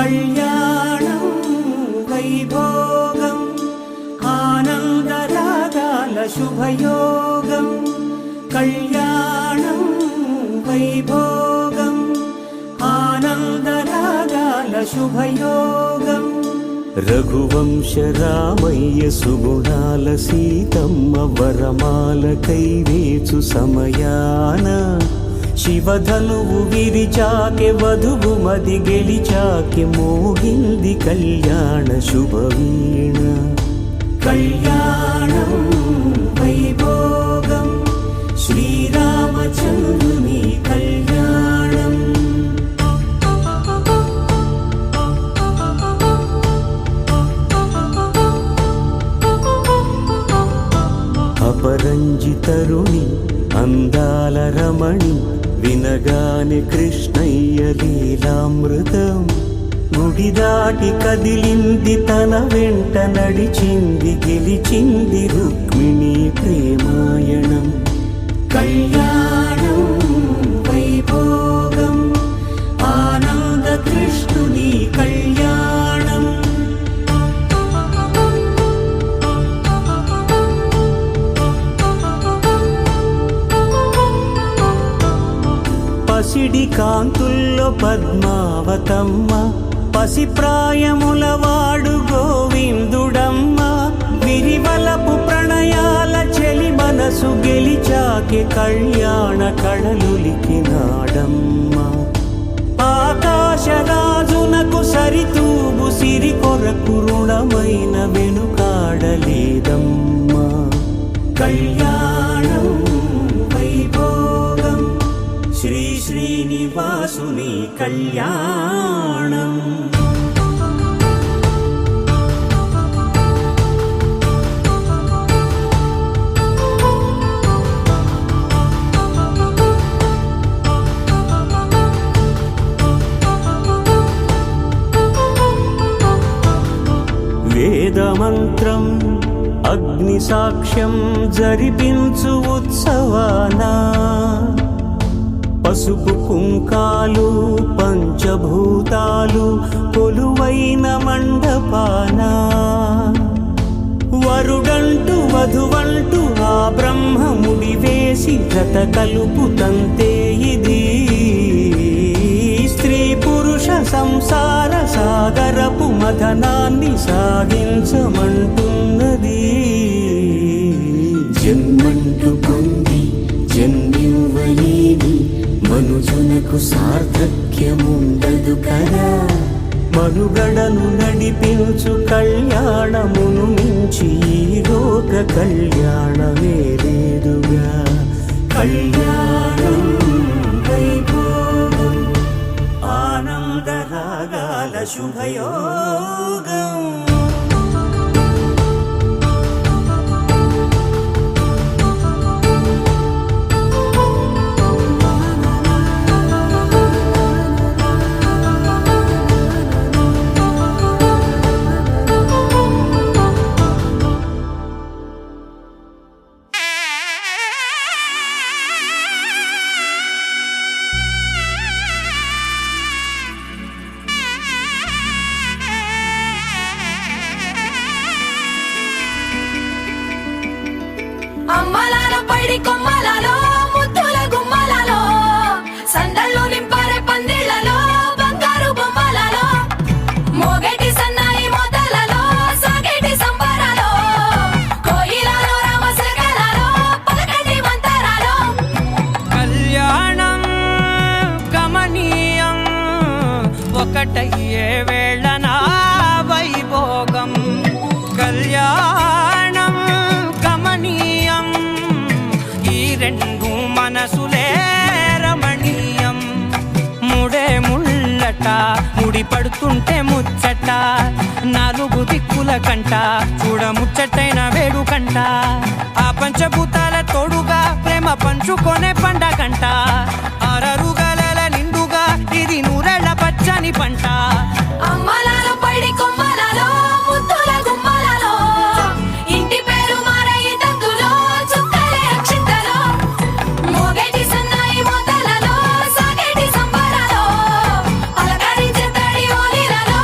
కళ్యాణం వైభోగం ఆనందరాగాల శుభయోగం కళ్యాణం వైభోగం ఆనందరాగాల శుభయోగం రఘువంశ రామయ్య సుగుణాల సీతమ్మ వరమాల కైవేచు సమయాన శివధనువు విరిచాకె వధువు మది గెలిచాకె మోగింది కళ్యాణ శుభవీణ కళ్యాణం వైభోగం శ్రీరామచంద్రుని కళ్యాణం అపరంజి తరుణి అందాల రమణి వినగానే కృష్ణయ్య లీలామృతం గుడి దాటి కదిలింది తన వెంట నడిచింది గెలిచింది రుక్మిణి ప్రేమాయణం కళ్యాణం వైభోగం ఆనంద కృష్ణుని కళ్యాణం పసిడి కాంతుల్లో పద్మావతమ్మ పసిప్రాయముల వాడు గోవిందుడమ్మ విరివలపు ప్రణయాల చెలి మనసు గెలిచాకే కళ్యాణ కళలులికినాడమ్మ ఆకాశరాజునకు సరితూగు సిరి కొరకు రుణమైన వెనుకాడలేదమ్మా కళ్యాణం వైభోగం శ్రీ శ్రీనివాసుని కళ్యాణం వేదమంత్రం అగ్ని సాక్ష్యం జరిపించు ఉత్సవానా పసుపు కుంకాలు పంచభూతాలు కొలువైన మండపాన వరుడంటూ వధువంటూ ఆ బ్రహ్మముడి వేసి జత కలుపుతంతే ఇది స్త్రీ పురుష సంసార సాగరపు మథనాన్ని సాగించమంటున్నది జన్మంటూ పొంది జన్మివ్వలేని మనుజునకు సార్థక్యముండదు కదా మనుగడను నడిపించు కళ్యాణమును మించి ఈ లోక కళ్యాణమే లేదుగా కళ్యాణం వైభోగం ఆనందరాగాల శుభయోగం అమ్మలాలో పైడి కొమ్మలలో ముద్దుల గుమ్మలలో సందళ్ళు నింపారే పందిళ్లలో బంగారు బొమ్మలలో మోగేటి సన్నాయి మోతలలో సాగేటి సంబరాలో కోయిలలో రామశకలలో పలకటి మంతరాలో కళ్యాణం గమనీయం ఒకటయ్యే వేళన వైభోగం కళ్యాణం గమనీయం ఈ రెండు మనసులే రమణీయం ముడే ముళ్ళట ముడి పడుతుంటే ముచ్చట నాలుగు దిక్కుల కంట చూడ ముచ్చటైన వేడుకంట ఆ పంచభూతాల తోడుగా ప్రేమ పంచుకొనే పండగంట ఆరరుగల నిండుగా ఇది నూరెళ్ళ పచ్చని పంట అమ్మలాలో పైడి కొమ్మలలో ముద్దుల గుమ్మలలో ఇంటి పేరు మారయ్య తందులో చుక్కలే అక్షింతలో మోగేటి సన్నాయి మోతలలో సాగేటి సంబరాలో పలకరించే తడి ఓలిలలో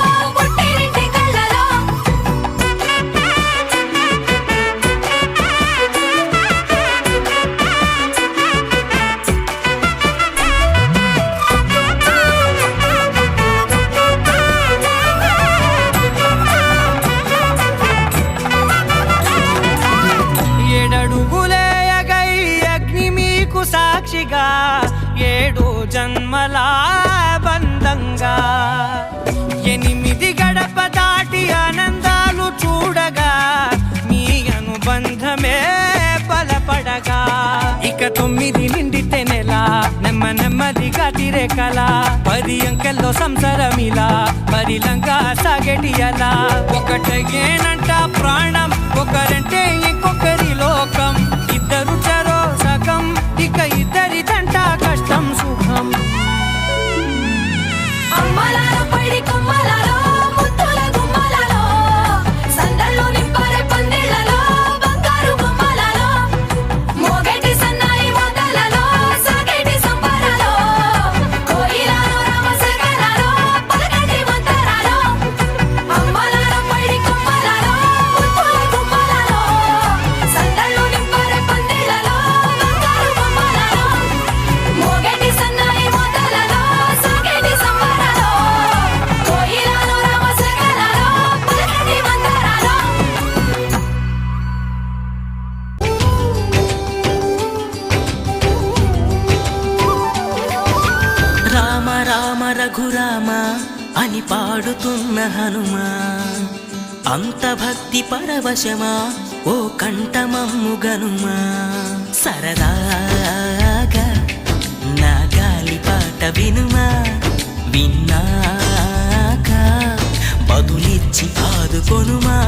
జన్మల బంధంగా 8 గడప దాటి ఆనందాలు చూడగా మీ అనుబంధమే బలపడగా ఇక 9 నిండితే నెల నెమ్మదిగా తిరే కల 10 అంకెల్లో సంసారమిలా పరిలంగా సాగేటియలా ఒకటేనంట ప్రాణం ఒకరంటే ఇంకొకరి లోకం ఇద్దరు చరో సగం ఇక ఇద్దరిదంట కష్టం సుఖం అమ్మలాలో పడి కొమ్మలాలో ముత్తుల గుమ్మలాలో సందళ్ళు నింపారే పందిళ్ళలో బంగారు గుమ్మలాలో మోగేటి సన్నాయి మోతలలో సాగేటి సంబరాలో కోయిలాలో రామశకరాలో పలకటి మంతరాలో అమ్మలాలో పడి కొమ్మలాలో ముత్తుల గుమ్మలాలో సందళ్ళు నింపారే పందిళ్ళలో బంగారు గుమ్మలాలో మోగేటి సన్నాయి మోతలలో సాగేటి సంబరాలో కోయిలాలో రామశకరాలో పలకటి మంతరాలో రామ రామ రఘురామ అని పాడుతున్న హనుమా అంత భక్తి పరవశమా ఓ కంఠమమ్ము గనుమా సరదాగా నా గాలి పాట వినుమా విన్నాక బదులిచ్చి ఆదుకొనుమా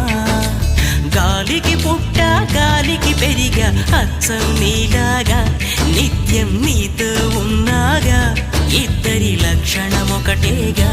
గాలికి పుట్ట గాలికి పెరిగా అచ్చం నీలాగా నిత్యం నీతో ఉన్నాగా ఇద్దరి లక్షణం ఒకటేగా